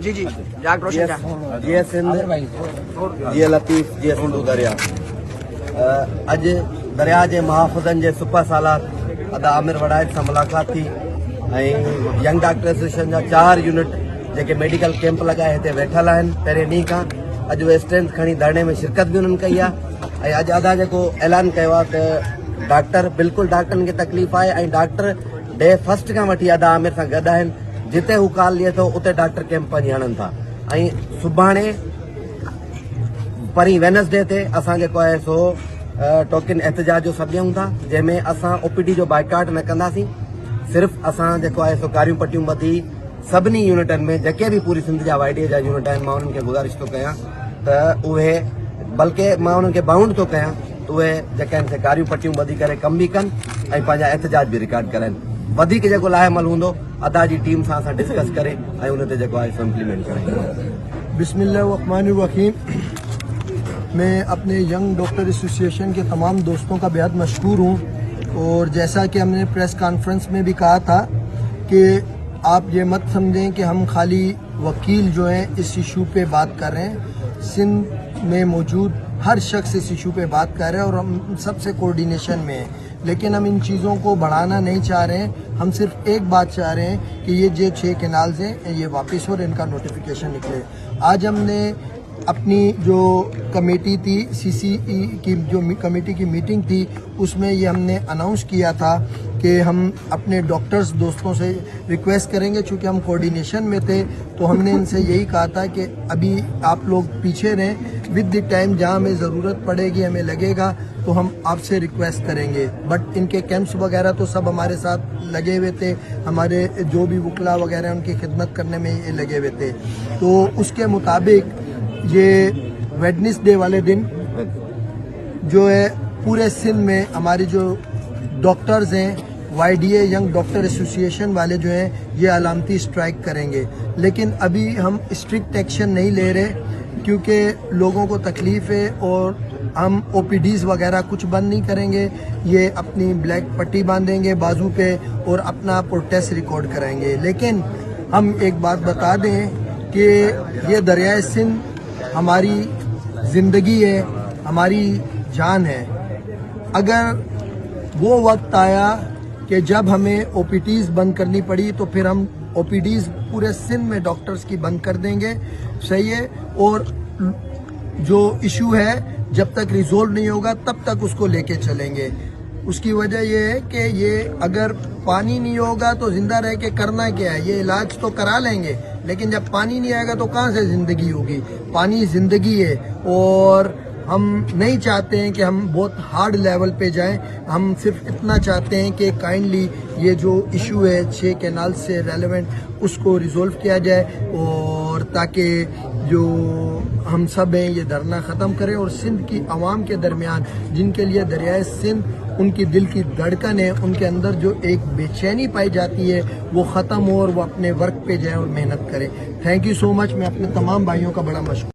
جی جی جاگ روشن جی سندھ جی لطیف جی سندھو دریا اج دریا کے محافظن کے سپر सालार अदा आमिर वड़ाइद से मुलाकात थी। यंग डॉक्टर एसोसिएशन जा 4 यूनिट जेके मेडिकल कैंप लगाए हिते वेठल आहिनि पहिरें ॾींहं खां। अॼु उहे स्ट्रेंथ खणी धरणे में शिरकत भी उन्हनि कई आहे। ऐं अॼु अदा जेको ऐलान कयो आहे त डॉक्टर बिल्कुलु डॉक्टरनि खे तकलीफ़ आहे ऐं डॉक्टर डे फर्स्ट खां वठी अदा आमिर सां गॾु आहिनि। जिते हू कॉल ॾिए थो उते डॉक्टर कैंप पंहिंजी हणनि था। ऐं सुभाणे परीं वेनसडे ते असां जेको आहे सो टोकन एहतजाज जो सभु ॾियूं था, जंहिंमें असां ओपीडी जो बाइकाट न कंदासीं। सिर्फ़ु असां जेको आहे सो कारियूं पटियूं ॿधी सभिनी यूनिटनि में जेके भी पूरी सिंध जा वाइडीअ जा यूनिट आहिनि, मां उन्हनि खे गुज़ारिश थो कयां त उहे बल्कि मां उन्हनि खे बाउंड थो कयां त उहे जेके आहिनि से कारियूं पटियूं ॿधी करे कम भी कनि ऐं पंहिंजा एहतजाज भी रिकॉर्ड कराइनि। वधीक जेको लाहेमल हूंदो अदा जी टीम सां असां डिस्कस करे ऐं उन ते जेको आहे सो इम्प्लीमेंट करायूं। बिस्मिल्लाहिर्रहमानिर्रहीम। मैं अपने यंग डॉक्टर एसोसिएशन के तमाम दोस्तों का बेहद मशकूर हूँ। और जैसा कि हमने प्रेस कॉन्फ्रेंस में भी कहा था कि आप ये मत समझें कि हम खाली वकील जो हैं इस इशू पे बात कर रहे हैं। सिंध में मौजूद हर शख्स इस इशू पे बात कर रहे हैं और हम सबसे कोऑर्डिनेशन में हैं। लेकिन हम इन चीज़ों को बढ़ाना नहीं चाह रहे हैं। हम सिर्फ एक बात चाह रहे हैं कि ये 6 कैनाल्स हैं ये वापस हो और इनका नोटिफिकेशन निकले। आज हमने अपनी जो कमेटी थी सीसीई की जो कमेटी की मीटिंग थी उसमें ये हमने अनाउंस किया था कि हम अपने डॉक्टर्स दोस्तों से रिक्वेस्ट करेंगे। चूँकि हम कोऑर्डिनेशन में थे तो हमने इनसे यही कहा था कि अभी आप लोग पीछे रहें, विद द टाइम जहाँ हमें ज़रूरत पड़ेगी हमें लगेगा तो हम आपसे रिक्वेस्ट करेंगे। बट इनके कैंप्स वगैरह तो सब हमारे साथ लगे हुए थे, हमारे जो भी वकला वगैरह उनकी खिदमत करने में ये लगे हुए थे। तो उसके मुताबिक ये वेडनेसडे वाले दिन जो है पूरे सिंध में हमारी जो डॉक्टर्स हैं वाईडीए यंग डॉक्टर एसोसिएशन वाले जो हैं ये अलामती स्ट्राइक करेंगे। लेकिन अभी हम स्ट्रिक्ट एक्शन नहीं ले रहे क्योंकि लोगों को तकलीफ़ है और हम ओपीडीज़ वगैरह कुछ बंद नहीं करेंगे। ये अपनी ब्लैक पट्टी बांधेंगे बाजू पे और अपना प्रोटेस्ट रिकॉर्ड कराएंगे। लेकिन हम एक बात बता दें कि ये दरियाए सिंध हमारी ज़िंदगी है, हमारी जान है। अगर वो वक्त आया कि जब हमें ओपीडीज़ बंद करनी पड़ी तो फिर हम ओपीडीज़ पूरे सिंध में डॉक्टर्स की बंद कर देंगे। सही है। और जो इशू है जब तक रिजोल्व नहीं होगा तब तक उसको लेके चलेंगे। उसकी वजह ये है कि ये अगर पानी नहीं होगा तो जिंदा रह के करना क्या है। ये इलाज तो करा लेंगे लेकिन जब पानी नहीं आएगा तो कहाँ से ज़िंदगी होगी। पानी ज़िंदगी है और हम नहीं चाहते हैं कि हम बहुत हार्ड लेवल पे जाएं। हम सिर्फ इतना चाहते हैं कि काइंडली ये जो इशू है 6 कैनाल से रेलेवेंट उसको रिजोल्व किया जाए और ताकि जो हम सब हैं ये धरना ख़त्म करें और सिंध की आवाम के दरमियान जिनके लिए दरियाए सिंध उनकी दिल की धड़कन है, उनके अंदर जो एक बेचैनी पाई जाती है वो ख़त्म हो और वो अपने वर्क पे जाएं और मेहनत करें। Thank you so much. मैं अपने तमाम भाइयों का बड़ा मशहूर